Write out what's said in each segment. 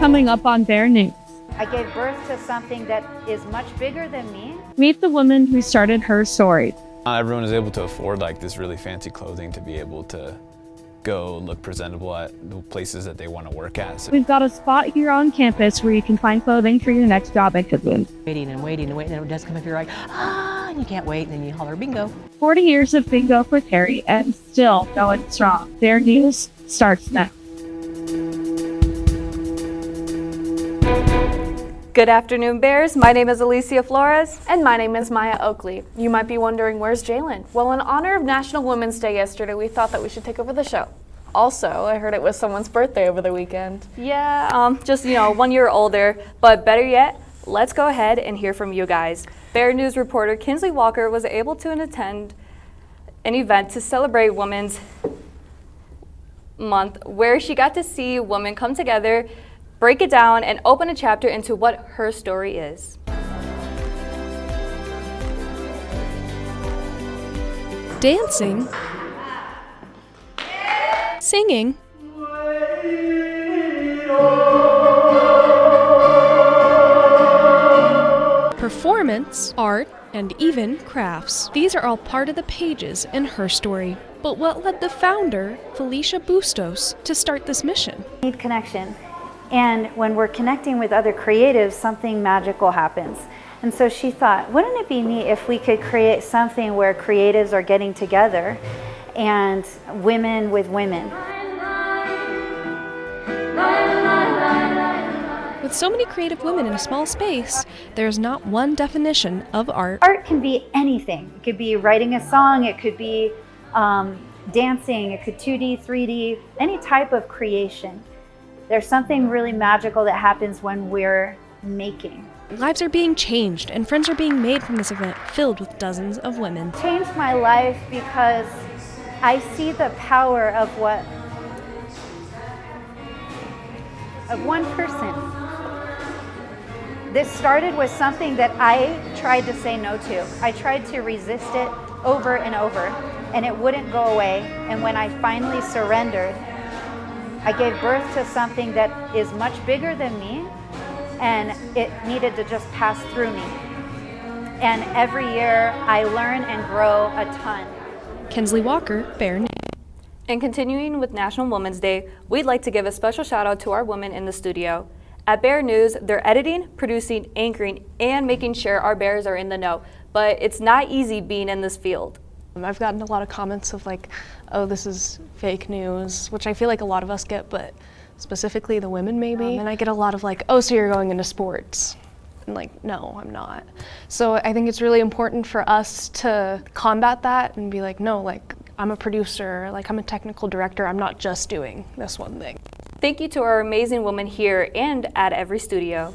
coming up on Bear News. I gave birth to something that is much bigger than me. Meet the woman who started her story. Not everyone is able to afford like this really fancy clothing to be able to go look presentable at the places that they want to work at. So We've got a spot here on campus where you can find clothing for your next job interview. Waiting and waiting and waiting, and it does come up, you're like, and you can't wait, and then you holler, bingo. 40 years of bingo for Terry and still going strong. Bear News starts now. Good afternoon, Bears. My name is Alicia Flores. And my name is Maya Oakley. You might be wondering, where's Jalen? Well, in honor of National Women's Day yesterday, we thought that we should take over the show. Also, I heard it was someone's birthday over the weekend. Yeah, just 1 year older, but better yet, let's go ahead and hear from you guys. Bear News reporter Kinsley Walker was able to attend an event to celebrate Women's Month where she got to see women come together, break it down, and open a chapter into what her story is. Dancing, singing, performance, art, and even crafts. These are all part of the pages in her story. But what led the founder, Felicia Bustos, to start this mission? Need connection. And when we're connecting with other creatives, something magical happens. And so she thought, wouldn't it be neat if we could create something where creatives are getting together and women with women? With so many creative women in a small space, there's not one definition of art. Art can be anything. It could be writing a song, it could be dancing, it could 2D, 3D, any type of creation. There's something really magical that happens when we're making. Lives are being changed, and friends are being made from this event filled with dozens of women. It changed my life because I see the power of one person. This started with something that I tried to say no to. I tried to resist it over and over, and it wouldn't go away. And when I finally surrendered, I gave birth to something that is much bigger than me, and it needed to just pass through me. And every year I learn and grow a ton. Kinsley Walker, Bear News. And continuing with National Women's Day, we'd like to give a special shout out to our women in the studio. At Bear News, they're editing, producing, anchoring, and making sure our bears are in the know. But it's not easy being in this field. I've gotten a lot of comments of like, oh, this is fake news, which I feel like a lot of us get, but specifically the women maybe. And I get a lot of like, oh, so you're going into sports. And like, no, I'm not. So I think it's really important for us to combat that and be like, no, like I'm a producer, like I'm a technical director, I'm not just doing this one thing. Thank you to our amazing women here and at every studio.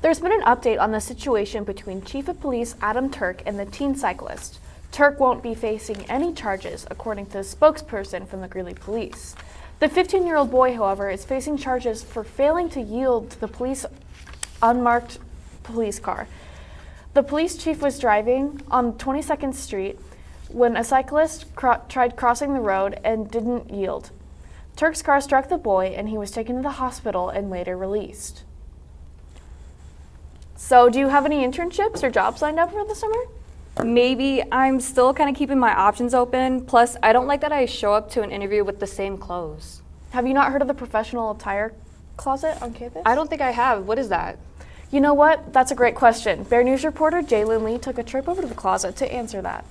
There's been an update on the situation between Chief of Police Adam Turk and the teen cyclist. Turk won't be facing any charges, according to the spokesperson from the Greeley Police. The 15-year-old boy, however, is facing charges for failing to yield to the police unmarked police car. The police chief was driving on 22nd Street when a cyclist tried crossing the road and didn't yield. Turk's car struck the boy and he was taken to the hospital and later released. So, do you have any internships or jobs lined up for the summer? Maybe. I'm still kind of keeping my options open. Plus, I don't like that I show up to an interview with the same clothes. Have you not heard of the professional attire closet on campus? I don't think I have. What is that? You know what? That's a great question. Bear News reporter Jalen Lee took a trip over to the closet to answer that.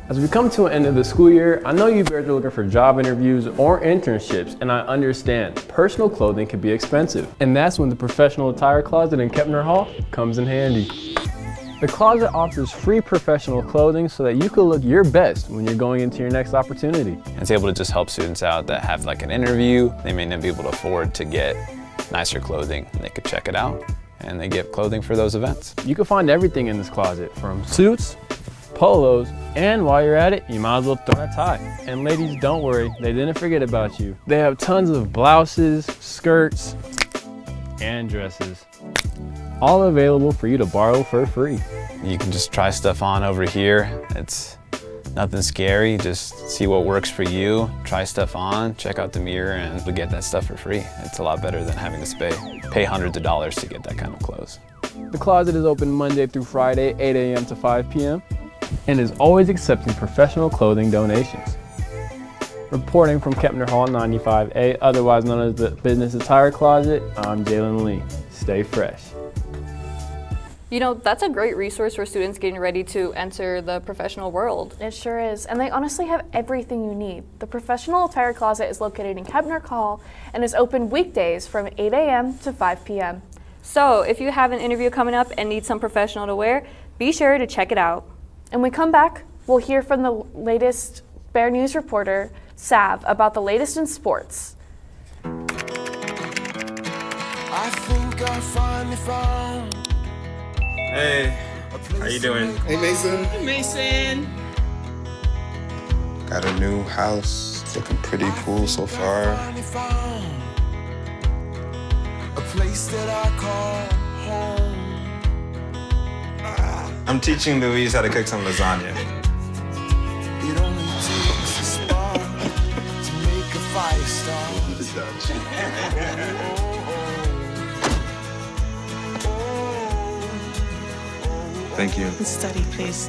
As we come to an end of the school year, I know you bears are looking for job interviews or internships, and I understand personal clothing can be expensive. And that's when the professional attire closet in Kepner Hall comes in handy. The closet offers free professional clothing so that you can look your best when you're going into your next opportunity. and it's able to just help students out that have like an interview. They may not be able to afford to get nicer clothing. They could check it out and they get clothing for those events. You can find everything in this closet, from suits, polos, and while you're at it, you might as well throw that tie. And ladies, don't worry, they didn't forget about you. They have tons of blouses, skirts, and dresses, all available for you to borrow for free. You can just try stuff on over here. It's Nothing scary, just see what works for you, try stuff on, check out the mirror, and you'll get that stuff for free. It's a lot better than having to pay hundreds of dollars to get that kind of clothes. The closet is open Monday through Friday, 8 a.m. to 5 p.m. and is always accepting professional clothing donations. Reporting from Kempner Hall 95A, otherwise known as the Business Attire Closet, I'm Jalen Lee. Stay fresh. You know, that's a great resource for students getting ready to enter the professional world. It sure is, and they honestly have everything you need. The Professional Attire Closet is located in Kempner Hall and is open weekdays from 8 a.m. to 5 p.m. So if you have an interview coming up and need some professional to wear, be sure to check it out. And when we come back, we'll hear from the latest Bear News reporter, Sav, about the latest in sports. I think I finally found. Hey, how you doing? Hey, Mason. Hey, Mason. Got a new house. It's looking pretty cool so far. A place that I call home. I'm teaching Louise how to cook some lasagna. It only takes a spark to make a fire start. Thank you. Study, please.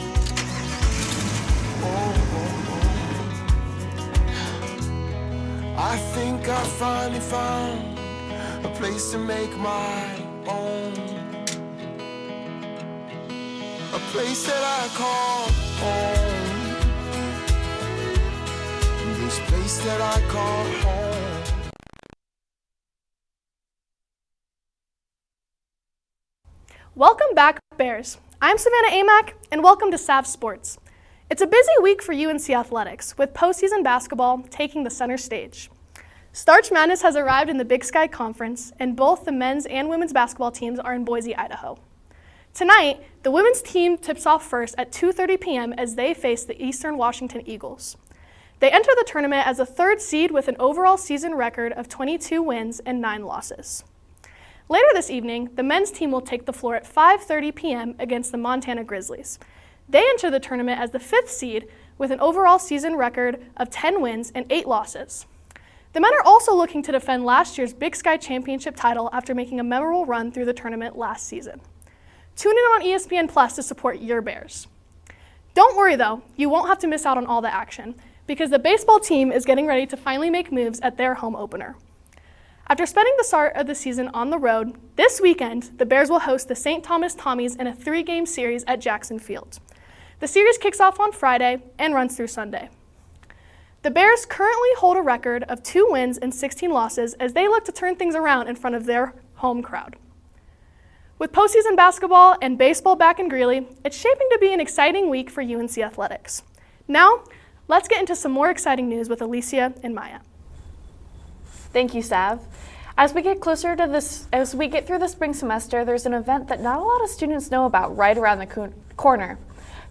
I think I finally found a place to make my own. A place that I call home. This place that I call home. Welcome back, Bears. I'm Savannah Amack, and welcome to Sav Sports. It's a busy week for UNC Athletics, with postseason basketball taking the center stage. Starch Madness has arrived in the Big Sky Conference, and both the men's and women's basketball teams are in Boise, Idaho. Tonight, the women's team tips off first at 2:30 p.m. as they face the Eastern Washington Eagles. They enter the tournament as a third seed with an overall season record of 22 wins and 9 losses. Later this evening, the men's team will take the floor at 5:30 p.m. against the Montana Grizzlies. They enter the tournament as the 5th seed with an overall season record of 10 wins and 8 losses. The men are also looking to defend last year's Big Sky Championship title after making a memorable run through the tournament last season. Tune in on ESPN Plus to support your Bears. Don't worry though, you won't have to miss out on all the action, because the baseball team is getting ready to finally make moves at their home opener. After spending the start of the season on the road, this weekend, the Bears will host the St. Thomas Tommies in a 3-game series at Jackson Field. The series kicks off on Friday and runs through Sunday. The Bears currently hold a record of 2 wins and 16 losses as they look to turn things around in front of their home crowd. With postseason basketball and baseball back in Greeley, it's shaping to be an exciting week for UNC Athletics. Now, let's get into some more exciting news with Alicia and Maya. Thank you, Sav. As we get through the spring semester, there's an event that not a lot of students know about right around the corner.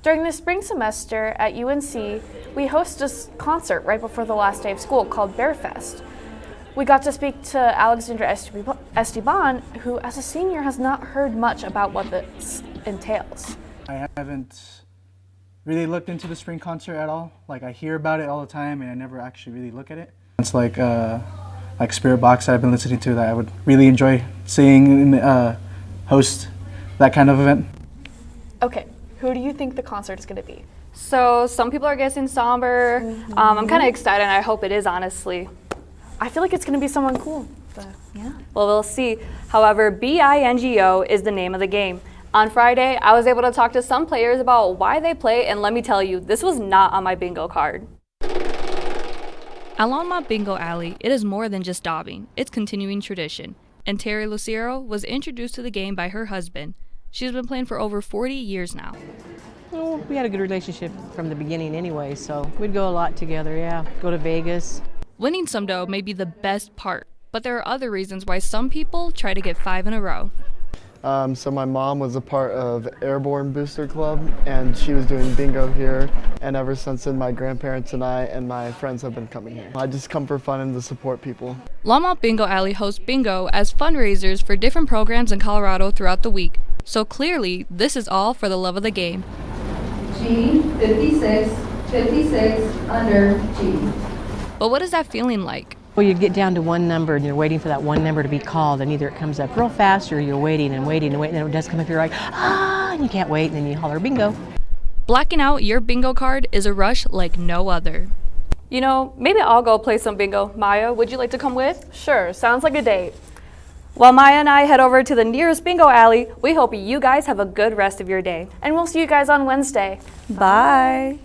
During the spring semester at UNC, we host a concert right before the last day of school called Bear Fest. We got to speak to Alexandra Esteban, who as a senior has not heard much about what this entails. I haven't really looked into the spring concert at all. Like, I hear about it all the time and I never actually really look at it. It's like Spirit Box that I've been listening to that I would really enjoy seeing host that kind of event. Okay, who do you think the concert is going to be? So some people are guessing Somber. I'm kind of excited, and I hope it is, honestly. I feel like it's going to be someone cool. But yeah. Well, we'll see. However, BINGO is the name of the game. On Friday, I was able to talk to some players about why they play, and let me tell you, this was not on my bingo card. At Longmont Bingo Alley, it is more than just daubing, it's continuing tradition. And Terry Lucero was introduced to the game by her husband. She's been playing for over 40 years now. Well, we had a good relationship from the beginning anyway, so we'd go a lot together, yeah. Go to Vegas. Winning some dough may be the best part, but there are other reasons why some people try to get 5 in a row. So my mom was a part of Airborne Booster Club, and she was doing bingo here, and ever since then my grandparents and I and my friends have been coming here. I just come for fun and to support people. Longmont Bingo Alley hosts bingo as fundraisers for different programs in Colorado throughout the week, so clearly this is all for the love of the game. G56 56 under G. But what is that feeling like? Well, you get down to one number and you're waiting for that one number to be called, and either it comes up real fast or you're waiting and waiting and waiting, and it does come up, you're like, ah, and you can't wait, and then you holler bingo. Blacking out your bingo card is a rush like no other. You know, maybe I'll go play some bingo. Maya, would you like to come with? Sure, sounds like a date. While Maya and I head over to the nearest bingo alley, we hope you guys have a good rest of your day. And we'll see you guys on Wednesday. Bye.